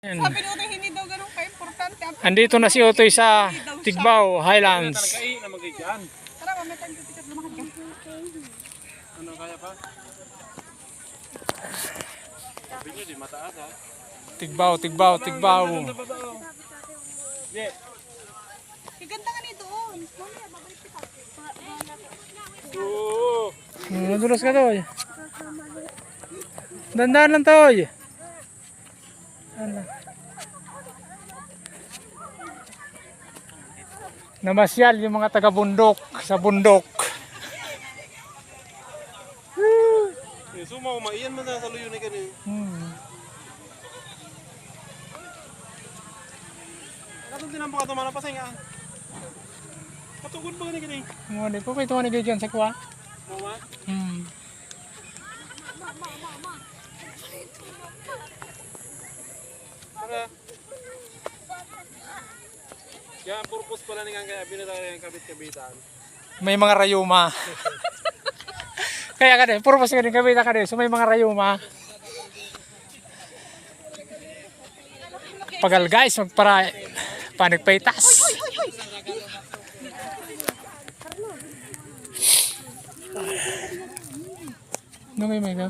Sabi ni Utoy, hindi daw ganun ka-importante. Andito na si Utoy sa Tigbaw Highlands. Tara, mamaya tayo titikot lumakad ka. Ano kaya pa? Sabi nyo, di mataas ha? Tigbaw, Tigbaw, Tigbaw. Yeah. Gaganda ka ni doon. Mamaya, babalik kita. Oo. Madulas ka, Toy. Dandan lang, Toy. Namasyal yung mga taga-bundok sa bundok. Sumaw, maiyan mo na sa luyo ni kanin. Katong tinampo ka ito manapasay nga. Katugod ba gani kanin? Mo di po kay tuwa ni gayyan sa kuha. Mama? Para. Yan, purpose pala ni kaya binatay yung kabit-kabitan. May mga rayuma. Kaya ka din, purpose ka din, kabita ka din. So may mga rayuma. Pagal guys, magpara panagpaitas. Nungay may ka.